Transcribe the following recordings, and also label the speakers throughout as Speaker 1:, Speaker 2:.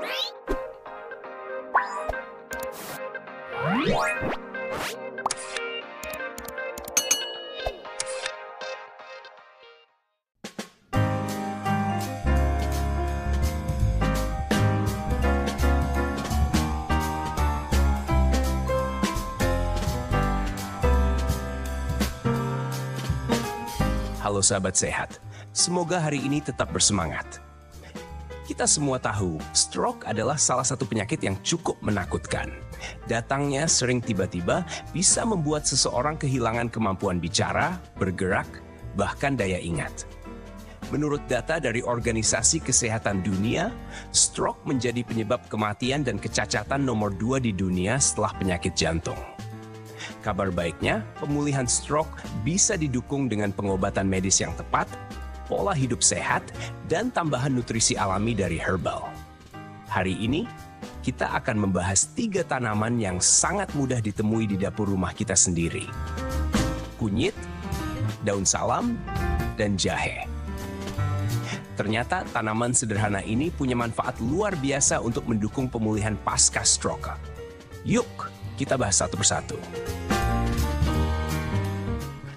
Speaker 1: Halo sahabat sehat, semoga hari ini tetap bersemangat. Kita semua tahu, stroke adalah salah satu penyakit yang cukup menakutkan. Datangnya sering tiba-tiba bisa membuat seseorang kehilangan kemampuan bicara, bergerak, bahkan daya ingat. Menurut data dari Organisasi Kesehatan Dunia, stroke menjadi penyebab kematian dan kecacatan nomor 2 di dunia setelah penyakit jantung. Kabar baiknya, pemulihan stroke bisa didukung dengan pengobatan medis yang tepat, pola hidup sehat, dan tambahan nutrisi alami dari herbal. Hari ini, kita akan membahas 3 tanaman yang sangat mudah ditemui di dapur rumah kita sendiri. Kunyit, daun salam, dan jahe. Ternyata tanaman sederhana ini punya manfaat luar biasa untuk mendukung pemulihan pasca stroke. Yuk, kita bahas satu persatu.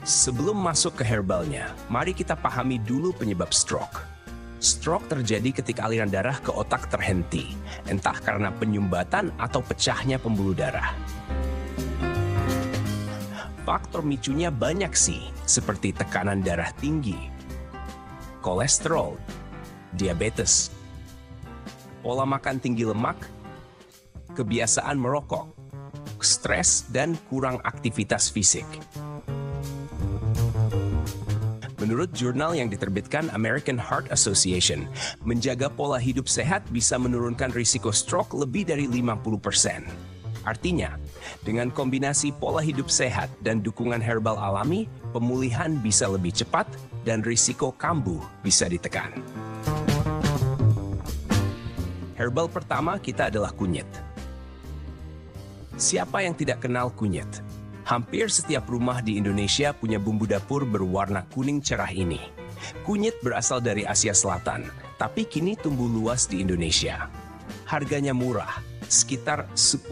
Speaker 1: Sebelum masuk ke herbalnya, mari kita pahami dulu penyebab stroke. Stroke terjadi ketika aliran darah ke otak terhenti, entah karena penyumbatan atau pecahnya pembuluh darah. Faktor micunya banyak sih, seperti tekanan darah tinggi, kolesterol, diabetes, pola makan tinggi lemak, kebiasaan merokok, stres, dan kurang aktivitas fisik. Menurut jurnal yang diterbitkan American Heart Association, menjaga pola hidup sehat bisa menurunkan risiko stroke lebih dari 50%. Artinya, dengan kombinasi pola hidup sehat dan dukungan herbal alami, pemulihan bisa lebih cepat dan risiko kambuh bisa ditekan. Herbal pertama kita adalah kunyit. Siapa yang tidak kenal kunyit? Hampir setiap rumah di Indonesia punya bumbu dapur berwarna kuning cerah ini. Kunyit berasal dari Asia Selatan, tapi kini tumbuh luas di Indonesia. Harganya murah, sekitar 10.000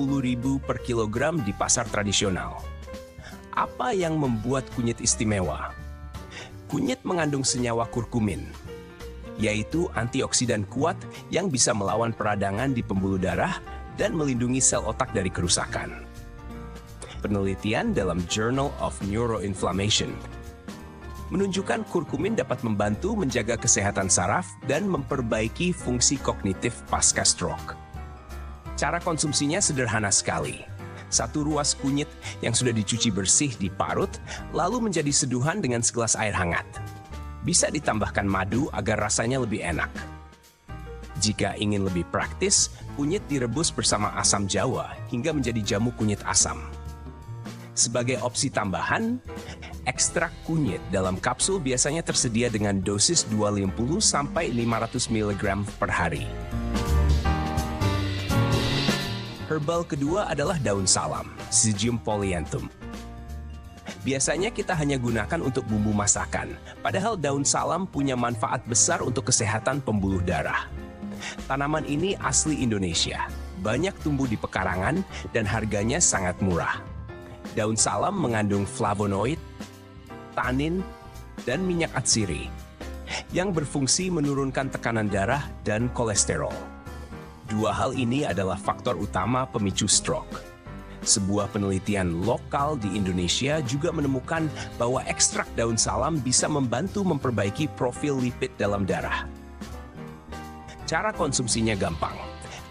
Speaker 1: per kilogram di pasar tradisional. Apa yang membuat kunyit istimewa? Kunyit mengandung senyawa kurkumin, yaitu antioksidan kuat yang bisa melawan peradangan di pembuluh darah dan melindungi sel otak dari kerusakan. Penelitian dalam Journal of Neuroinflammation menunjukkan kurkumin dapat membantu menjaga kesehatan saraf dan memperbaiki fungsi kognitif pasca stroke. Cara konsumsinya sederhana sekali. 1 ruas kunyit yang sudah dicuci bersih diparut, lalu menjadi seduhan dengan segelas air hangat. Bisa ditambahkan madu agar rasanya lebih enak. Jika ingin lebih praktis, kunyit direbus bersama asam jawa hingga menjadi jamu kunyit asam. Sebagai opsi tambahan, ekstrak kunyit dalam kapsul biasanya tersedia dengan dosis 250-500 mg per hari. Herbal kedua adalah daun salam, Syzygium polyanthum. Biasanya kita hanya gunakan untuk bumbu masakan, padahal daun salam punya manfaat besar untuk kesehatan pembuluh darah. Tanaman ini asli Indonesia, banyak tumbuh di pekarangan dan harganya sangat murah. Daun salam mengandung flavonoid, tanin, dan minyak atsiri yang berfungsi menurunkan tekanan darah dan kolesterol. 2 hal ini adalah faktor utama pemicu stroke. Sebuah penelitian lokal di Indonesia juga menemukan bahwa ekstrak daun salam bisa membantu memperbaiki profil lipid dalam darah. Cara konsumsinya gampang.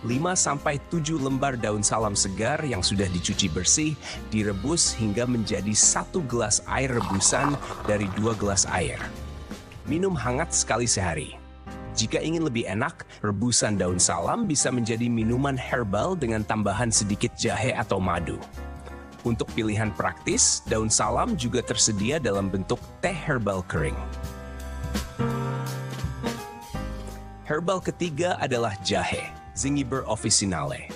Speaker 1: 5-7 lembar daun salam segar yang sudah dicuci bersih direbus hingga menjadi 1 gelas air rebusan dari 2 gelas air. Minum hangat sekali sehari. Jika ingin lebih enak, rebusan daun salam bisa menjadi minuman herbal dengan tambahan sedikit jahe atau madu. Untuk pilihan praktis, daun salam juga tersedia dalam bentuk teh herbal kering. Herbal ketiga adalah jahe, Zingiber officinale.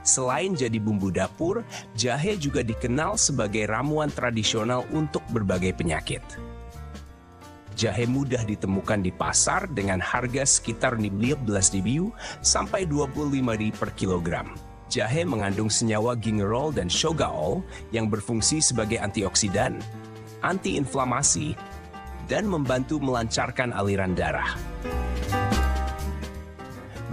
Speaker 1: Selain jadi bumbu dapur, jahe juga dikenal sebagai ramuan tradisional untuk berbagai penyakit. Jahe mudah ditemukan di pasar dengan harga sekitar 15.000 sampai 25.000 per kilogram. Jahe mengandung senyawa gingerol dan shogaol yang berfungsi sebagai antioksidan, antiinflamasi, dan membantu melancarkan aliran darah.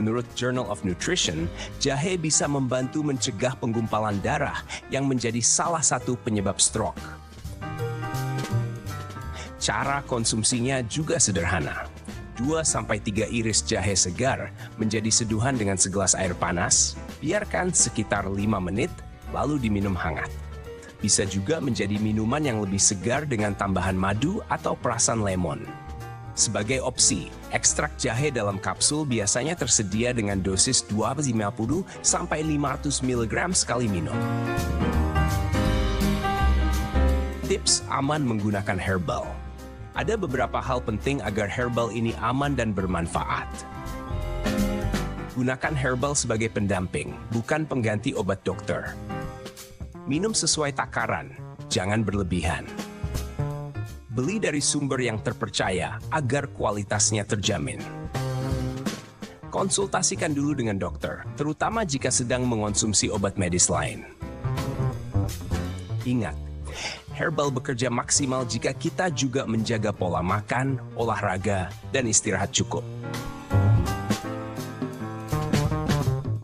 Speaker 1: Menurut Journal of Nutrition, jahe bisa membantu mencegah penggumpalan darah yang menjadi salah satu penyebab stroke. Cara konsumsinya juga sederhana. 2-3 iris jahe segar menjadi seduhan dengan segelas air panas, biarkan sekitar 5 menit, lalu diminum hangat. Bisa juga menjadi minuman yang lebih segar dengan tambahan madu atau perasan lemon. Sebagai opsi, ekstrak jahe dalam kapsul biasanya tersedia dengan dosis 250-500 mg sekali minum. Tips aman menggunakan herbal. Ada beberapa hal penting agar herbal ini aman dan bermanfaat. Gunakan herbal sebagai pendamping, bukan pengganti obat dokter. Minum sesuai takaran, jangan berlebihan. Beli dari sumber yang terpercaya agar kualitasnya terjamin. Konsultasikan dulu dengan dokter, terutama jika sedang mengonsumsi obat medis lain. Ingat, herbal bekerja maksimal jika kita juga menjaga pola makan, olahraga, dan istirahat cukup.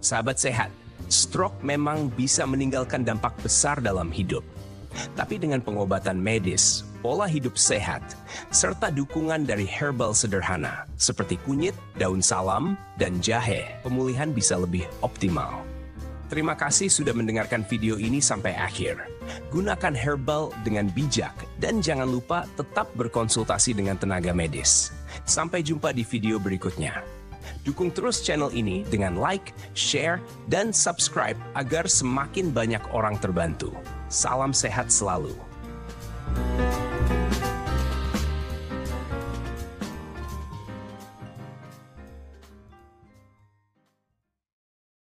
Speaker 1: Sahabat sehat, stroke memang bisa meninggalkan dampak besar dalam hidup. Tapi dengan pengobatan medis, pola hidup sehat, serta dukungan dari herbal sederhana seperti kunyit, daun salam, dan jahe, pemulihan bisa lebih optimal. Terima kasih sudah mendengarkan video ini sampai akhir. Gunakan herbal dengan bijak dan jangan lupa tetap berkonsultasi dengan tenaga medis. Sampai jumpa di video berikutnya. Dukung terus channel ini dengan like, share, dan subscribe agar semakin banyak orang terbantu. Salam sehat selalu.